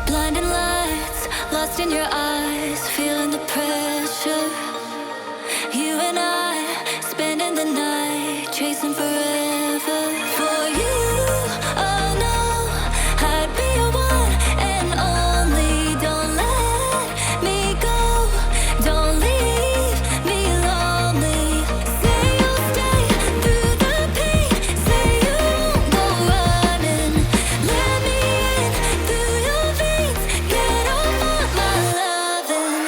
Blinding lights, lost in your eyes, feeling the pressure. You and I, spending the night, chasing forever. For you, oh no, I'd be your one and only. Don't let me go, don't leave me lonely. Say you'll stay through the pain, say you won't go running. Let me in through your veins, get off on my loving.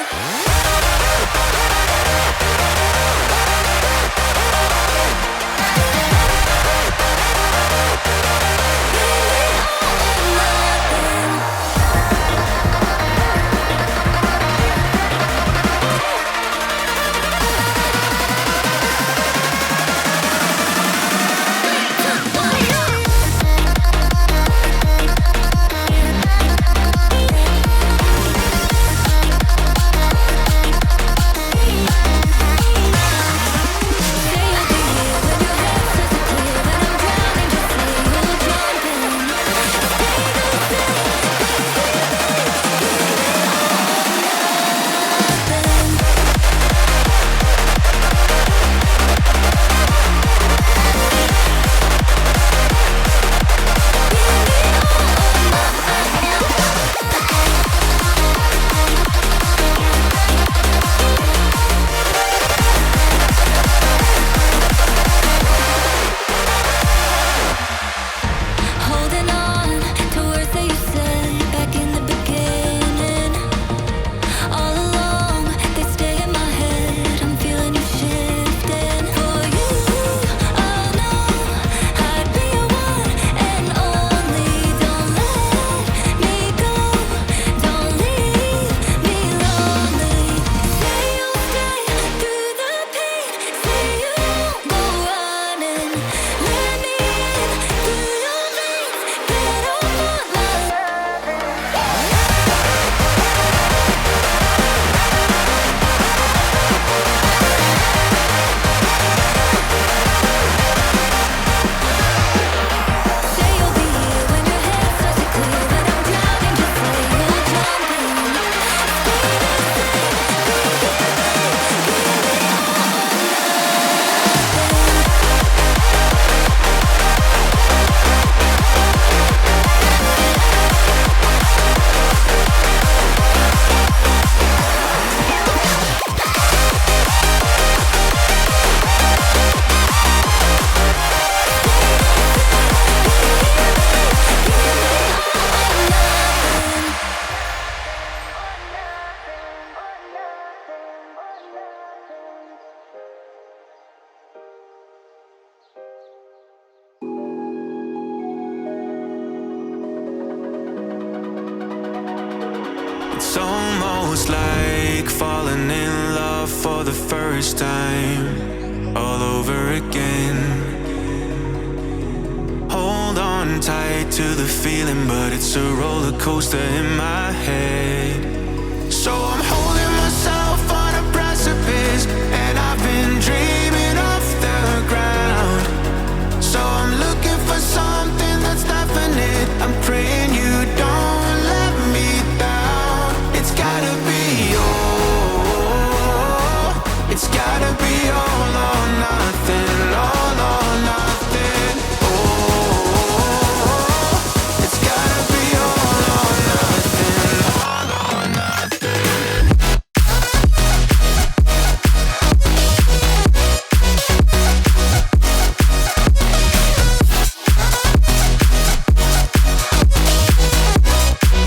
Holding on to words that you said back in the beginning. All along, they stay in my head. I'm feeling you shifting. For you, oh no, I'd be your one and only. Don't let me go, don't leave me lonely. Say you'll stay through the pain, say you won't go running. Let me in through your veins, get off on my Say you'll be here when your head starts to clear, when I'm drowning, just say you'll jump in. It's almost like falling in love for the first time, all over again. Hold on tight to the feeling, but it's a roller coaster in my head. So I'm holding myself on a precipice, and I've been dreaming off the ground. So I'm looking for something that's definite. I'm praying you don't let me down. It's gotta be all. It's gotta be all or nothing. All or nothing. Oh, it's gotta be all or nothing. All or nothing.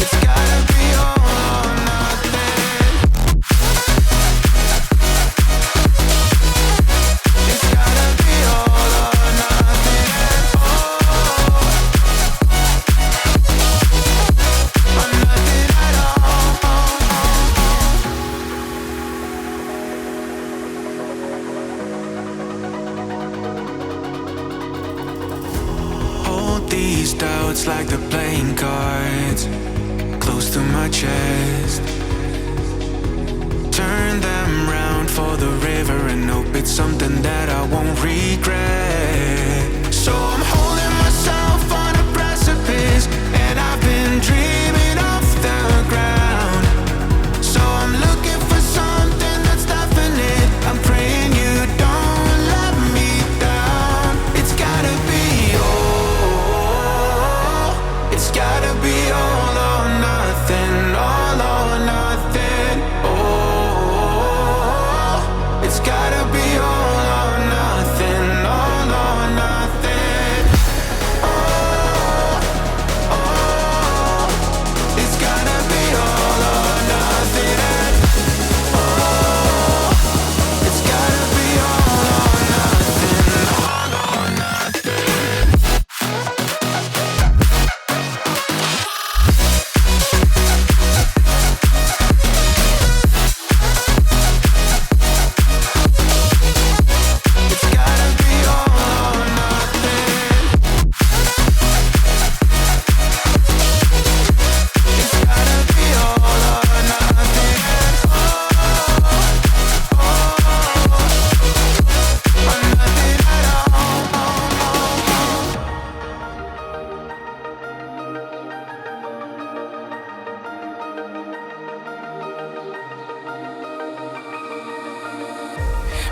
It's gotta be all or nothing. It's gotta be all or nothing. Oh, or nothing at all. Hold these doubts like they're playing cards, close to my chest. Turn them round for the river and hope it's something that I won't regret. So I'm holding myself on a precipice, and I've been dreaming off the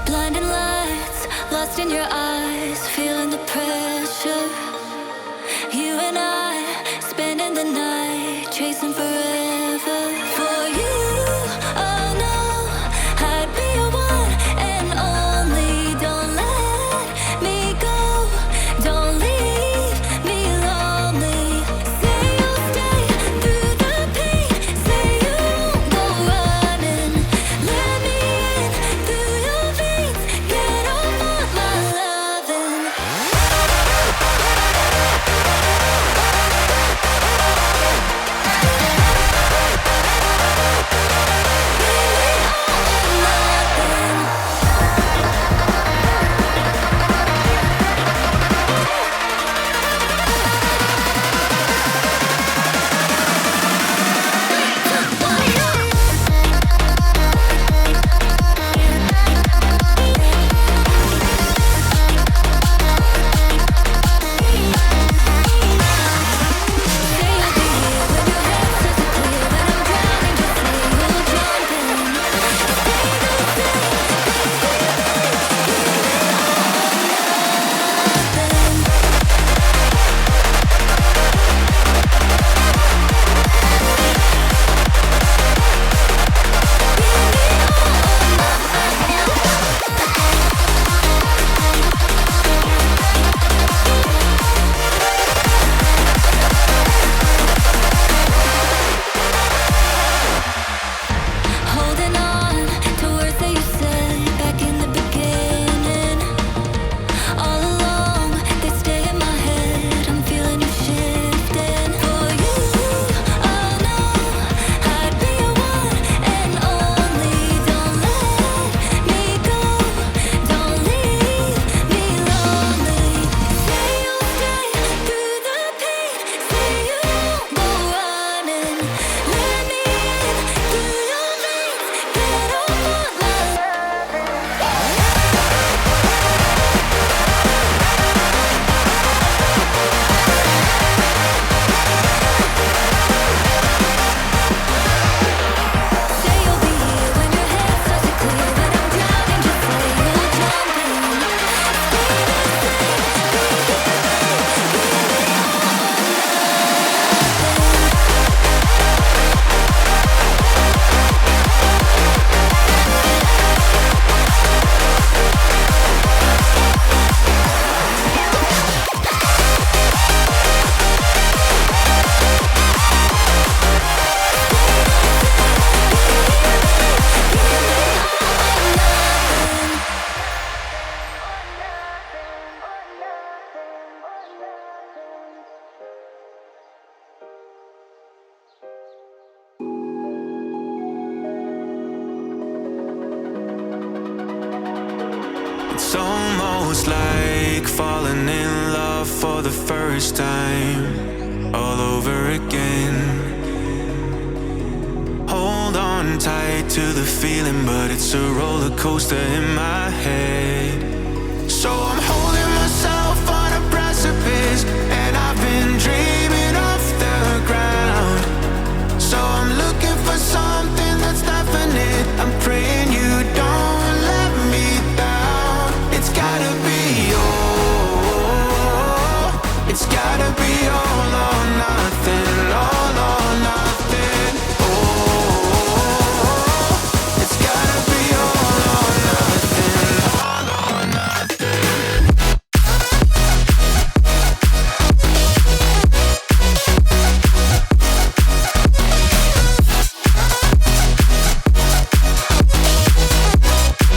Blinding lights, lost in your eyes, feeling the pressure. You and I, spending the night, chasing forever. For you, oh no, I'd be your one and only. Don't let me go, don't leave me lonely. Say you'll stay through the pain, say you won't go running. Let me in through your veins, get off on my loving. Holding on to words that you said back in the beginning. All along, they stay in my head. I'm feeling you shifting. For you, oh no, I'd be your one and only. Don't let me go, don't leave me lonely. Say you'll stay through the pain, say you won't go running. Let me in through your veins, get off on my Say you'll be here when your head starts to clear. When I'm drowning, just say you'll jump in. It's almost like falling in love for the first time, all over again. Hold on tight to the feeling, but it's a roller coaster in my head. So I'm holding myself on a precipice, and I've been dreaming off the ground. So I'm looking for something that's definite. I'm praying you don't let me down. It's gotta be all. It's gotta be all or nothing. All or nothing. Oh, it's gotta be all or nothing. All or nothing.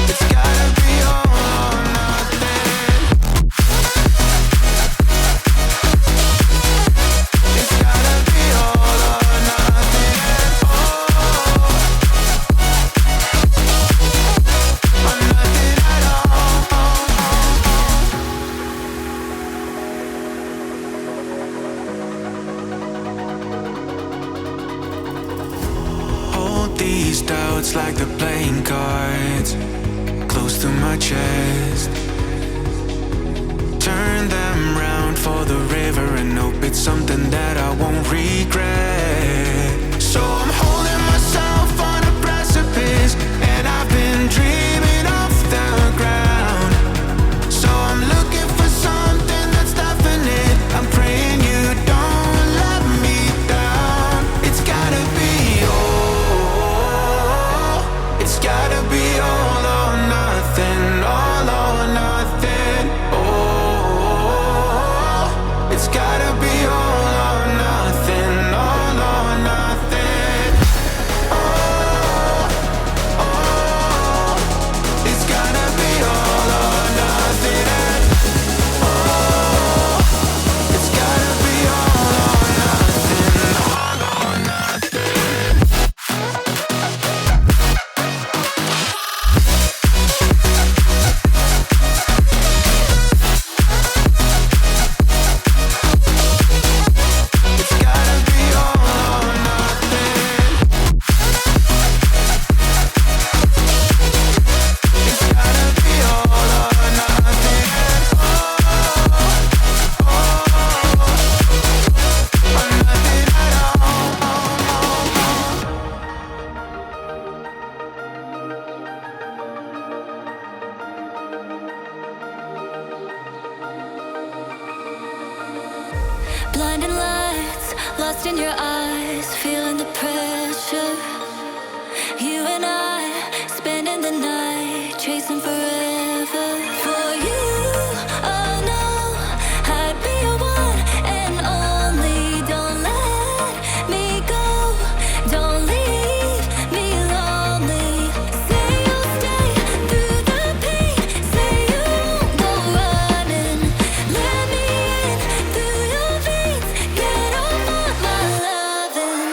It's gotta be all or nothing. It's gotta be all or nothing. Oh, or nothing at all. Hold these doubts like they're playing cards, close to my chest. Turn them round for the river and hope it's something that I won't regret. So I'm holding myself on a precipice, and I've been dreaming off the ground. Blinding lights, lost in your eyes, feeling the pressure. You and I, spending the night, chasing forever. For you, oh no, I'd be your one and only. Don't let me go, don't leave me lonely. Say you'll stay through the pain, say you won't go running. Let me in through your veins, get off on my loving.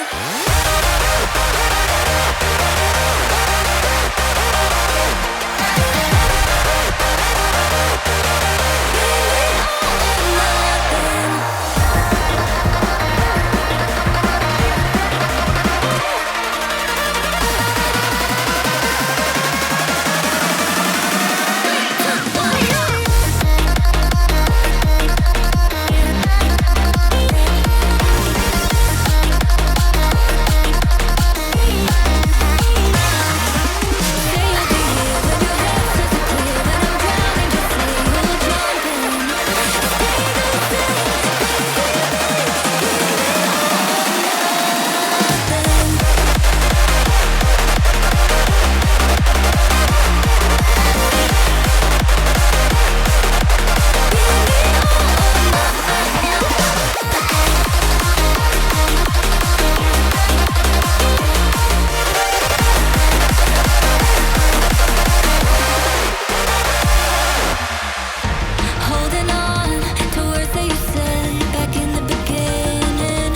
Holding on to words that you said back in the beginning.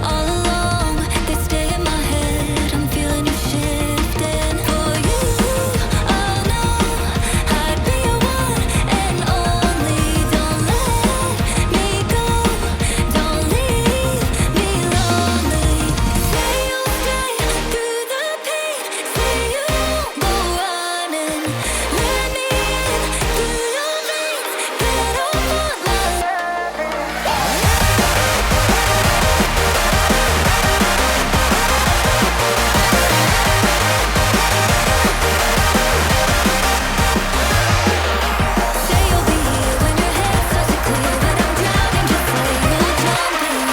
All along, they stay in my head. I'm feeling you shifting. For you, oh no, I'd be your one and only. Don't let me go, don't leave me lonely. Say you'll stay through the pain, say you won't go running. Let me in through your veins, get off on my Say you'll be here when your head starts to clear. When I'm drowning, just say you'll jump in.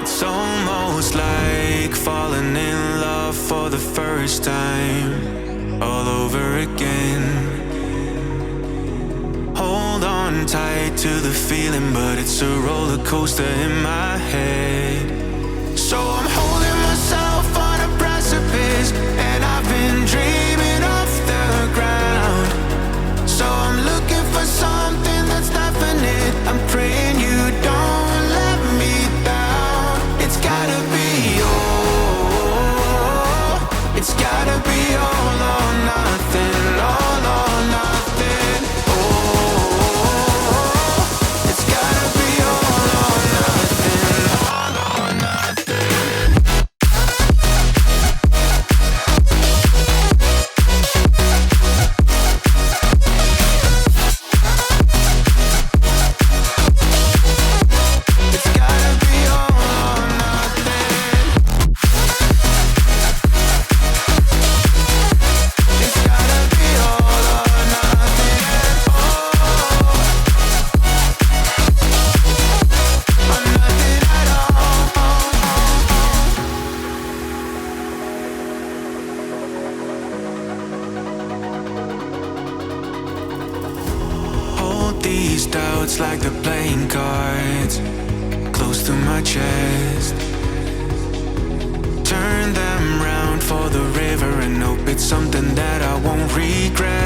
It's almost like falling in love for the first time, all over again. Hold on tight to the feeling, but it's a roller coaster in my head. So I'm holding myself on a precipice, and I've been dreaming off the ground. So I'm looking for something that's definite. I'm praying you don't let me down. It's gotta be all. It's gotta be all or nothing. All or nothing. Oh, it's gotta be all or nothing. All or nothing. It's gotta be all or nothing. It's gotta be all or nothing. Oh, or nothing at all. Hold these doubts like they're playing cards, close to my chest. Turn them round for the river and hope it's something that I won't regret.